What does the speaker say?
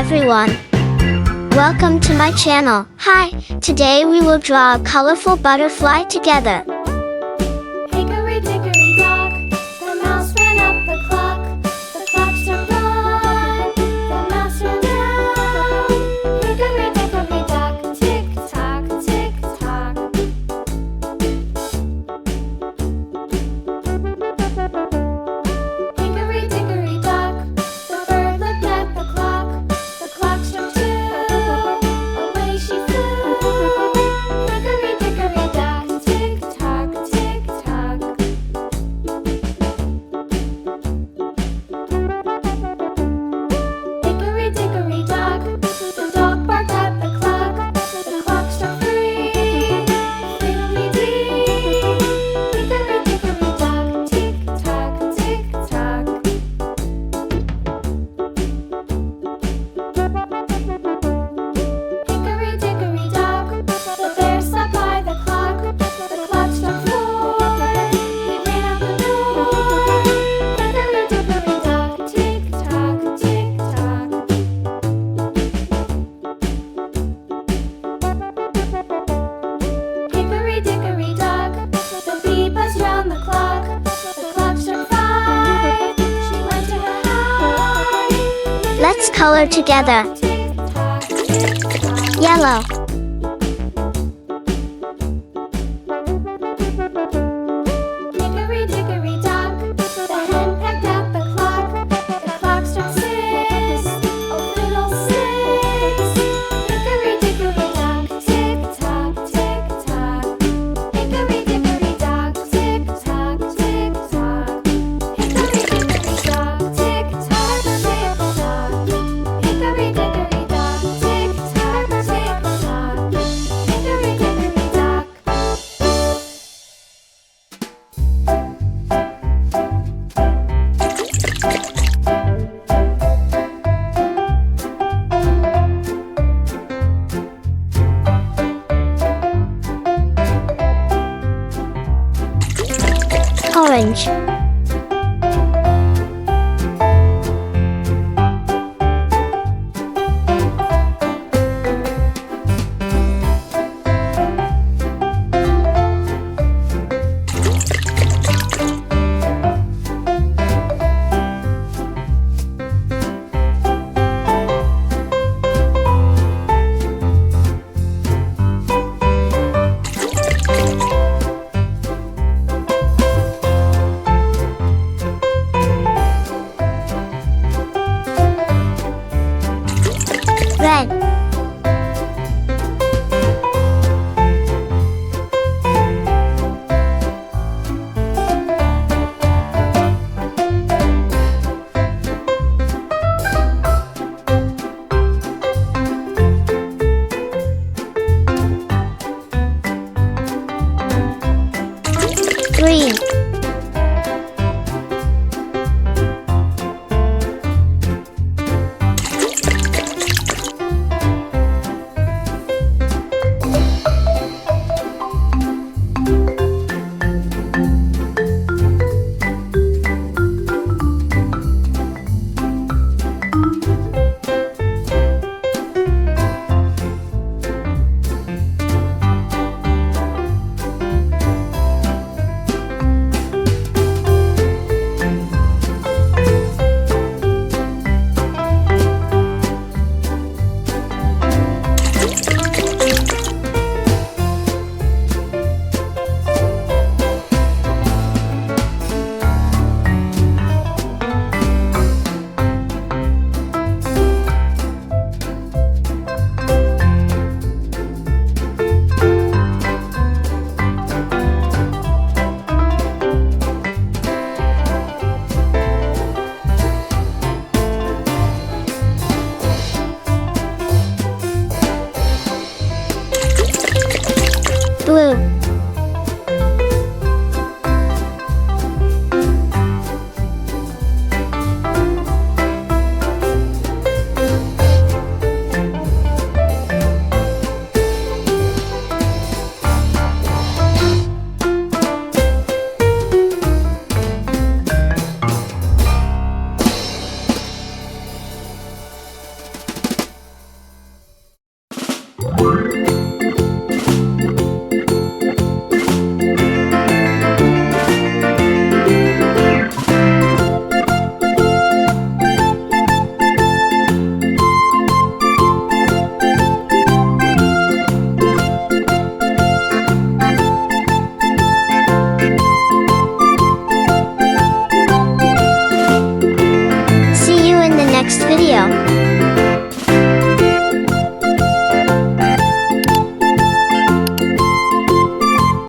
everyone! Welcome to my channel. Hi, today we will draw a colorful butterfly together. Hickory dickory dock, the mouse ran up the clock. The clock struck one, the mouse ran down. Hickory dickory dock, tick tock, tick tock. Hickory dickory dock, the bird looked at the clock. The clock struck two, away she flew. Hickory dickory dock, tick tock, tick tock. Hickory dickory dock, the dog barked at the clock. The clock struck three, fiddly-dee. Hickory dickory dock, tick tock, tick tock. Hickory dickory dock, the bear sat by the clock. The clock struck four, he ran out the door. Hickory dickory dock, tick tock, tick tock. Hickory dickory dock, the bee buzzed round the clock. The clock struck five, she went to her hive. Let's color together. Tick tock, tick tock. Yellow,